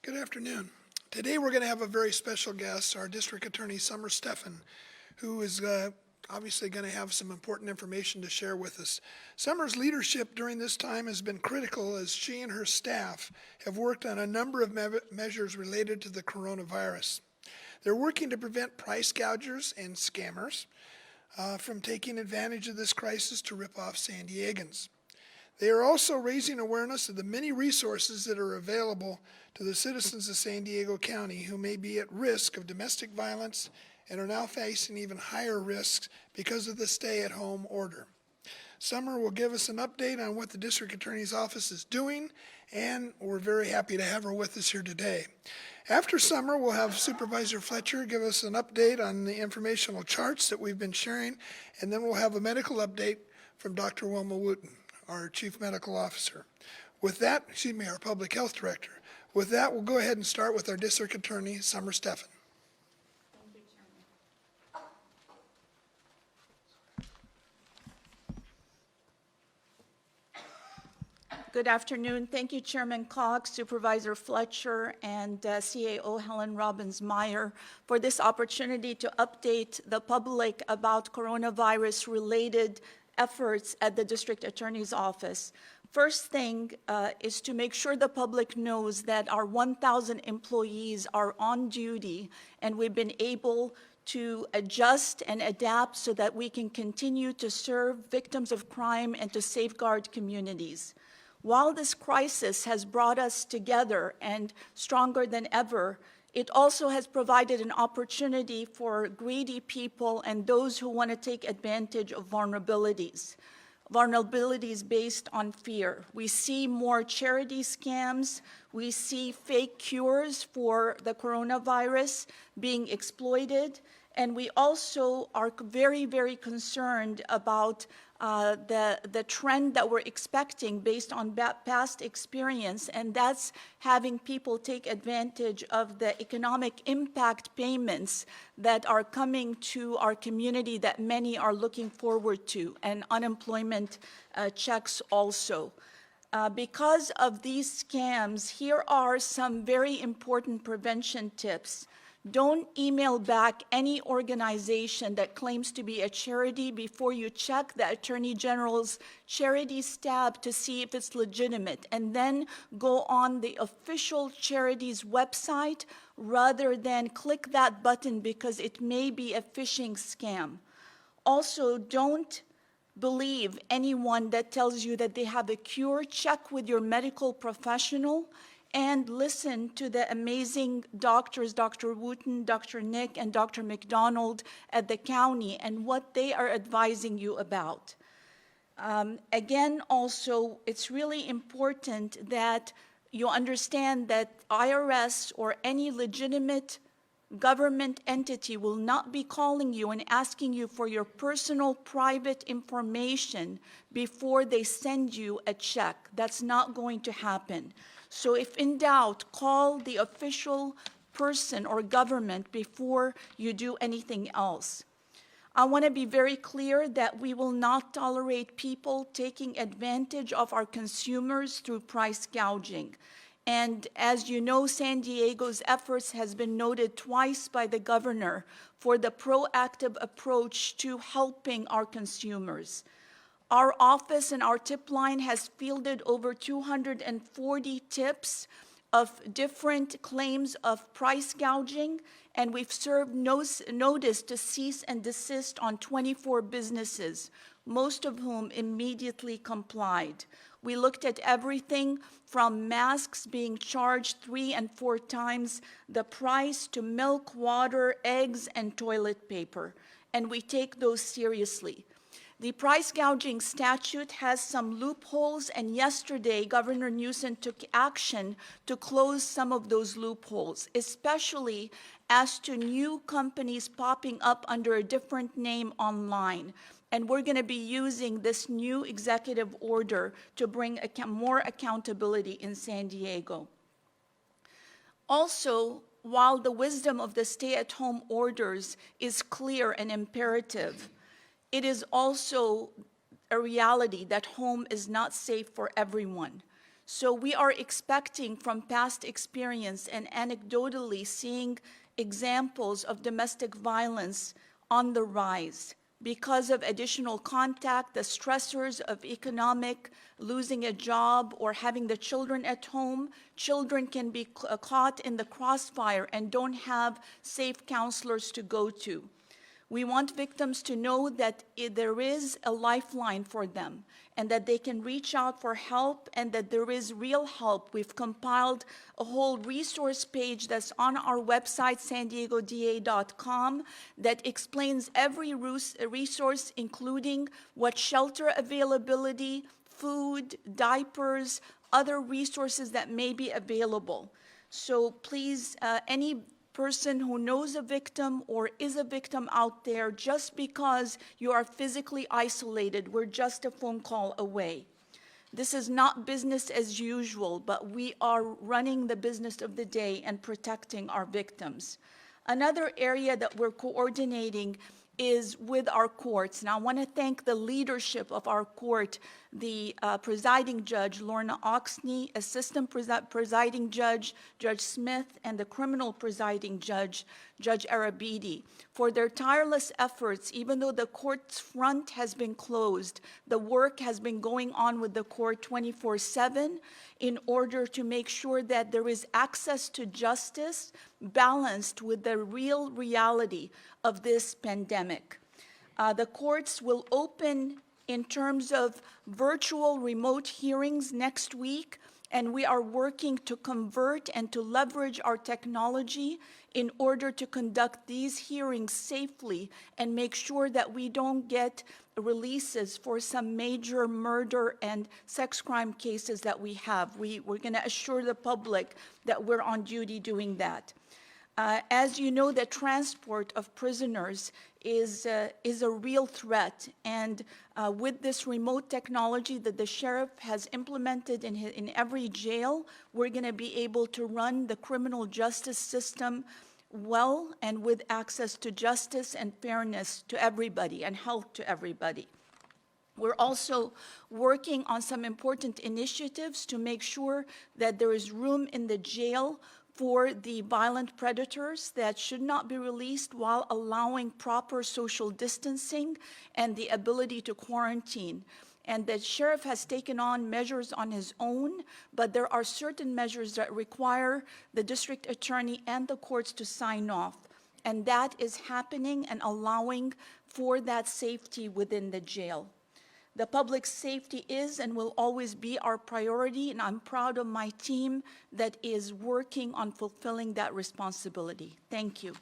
Good afternoon. Today we're going to have a very special guest, our District Attorney Stephan, who is obviously going to have some important information to share with us. Summer's leadership during this time has been critical as she and her staff have worked on a number of measures related to the coronavirus. They're working to prevent price gougers and scammers from taking advantage of this crisis to rip off San Diegans. They are also raising awareness of the many resources that are available to the citizens of San Diego County who may be at risk of domestic violence and are now facing even higher risks because of the stay-at-home order. Summer will give us an update on what the District Attorney's Office is doing, and we're very happy to have her with us here today. After Summer, we'll have Supervisor Fletcher give us an update on the informational charts that we've been sharing, and then we'll have a medical update from Dr. Wilma Wooten, our Chief Medical Officer. With that, our Public Health Director. With that, we'll go ahead and start with our District Attorney, Stephan. Thank you, Chairman. Good afternoon. Thank you, Chairman Cox, Supervisor Fletcher, and CAO Helen Robbins-Meyer for this opportunity to update the public about coronavirus-related efforts at the District Attorney's Office. First thing is to make sure the public knows that our 1,000 employees are on duty, and we've been able to adjust and adapt so that we can continue to serve victims of crime and to safeguard communities. While this crisis has brought us together and stronger than ever, it also has provided an opportunity for greedy people and those who want to take advantage of vulnerabilities based on fear. We see more charity scams. We see fake cures for the coronavirus being exploited. And we also are very, very concerned about the trend that we're expecting based on past experience, and that's having people take advantage of the economic impact payments that are coming to our community that many are looking forward to, and unemployment checks also. Because of these scams, here are some very important prevention tips. Don't email back any organization that claims to be a charity before you check the Attorney General's Charities tab to see if it's legitimate, and then go on the official charity's website rather than click that button because it may be a phishing scam. Also, don't believe anyone that tells you that they have a cure. Check with your medical professional and listen to the amazing doctors, Dr. Wooten, Dr. Nick, and Dr. McDonald at the county, and what they are advising you about. Again, also, it's really important that you understand that IRS or any legitimate government entity will not be calling you and asking you for your personal private information before they send you a check. That's not going to happen. So if in doubt, call the official person or government before you do anything else. I want to be very clear that we will not tolerate people taking advantage of our consumers through price gouging. And as you know, San Diego's efforts has been noted twice by the governor for the proactive approach to helping our consumers. Our office and our tip line has fielded over 240 tips of different claims of price gouging, and we've served notice to cease and desist on 24 businesses, most of whom immediately complied. We looked at everything from masks being charged 3 and 4 times the price to milk, water, eggs, and toilet paper, and we take those seriously. The price gouging statute has some loopholes, and yesterday Governor Newsom took action to close some of those loopholes, especially as to new companies popping up under a different name online. And we're going to be using this new executive order to bring more accountability in San Diego. Also, while the wisdom of the stay-at-home orders is clear and imperative, it is also a reality that home is not safe for everyone. So we are expecting from past experience and anecdotally seeing examples of domestic violence on the rise because of additional contact, the stressors of economic, losing a job, or having the children at home. Children can be caught in the crossfire and don't have safe counselors to go to. We want victims to know that there is a lifeline for them and that they can reach out for help and that there is real help. We've compiled a whole resource page that's on our website, sandiegoda.com, that explains every resource, including what shelter availability, food, diapers, other resources that may be available. So please, any person who knows a victim or is a victim out there, just because you are physically isolated, we're just a phone call away. This is not business as usual, but we are running the business of the day and protecting our victims. Another area that we're coordinating is with our courts. Now, I want to thank the leadership of our court, the presiding judge, Lorna Oxney, assistant presiding judge, Judge Smith, and the criminal presiding judge, Judge Arabidi, for their tireless efforts. Even though the court's front has been closed, the work has been going on with the court 24/7 in order to make sure that there is access to justice balanced with the real reality of this pandemic. The courts will open in terms of virtual remote hearings next week, and we are working to convert and to leverage our technology in order to conduct these hearings safely and make sure that we don't get releases for some major murder and sex crime cases that we have. We're going to assure the public that we're on duty doing that. As you know, the transport of prisoners is a real threat, and with this remote technology that the sheriff has implemented in every jail, we're going to be able to run the criminal justice system well and with access to justice and fairness to everybody and health to everybody. We're also working on some important initiatives to make sure that there is room in the jail for the violent predators that should not be released while allowing proper social distancing and the ability to quarantine. And the sheriff has taken on measures on his own, but there are certain measures that require the district attorney and the courts to sign off. And that is happening and allowing for that safety within the jail. The public safety is and will always be our priority, and I'm proud of my team that is working on fulfilling that responsibility. Thank you.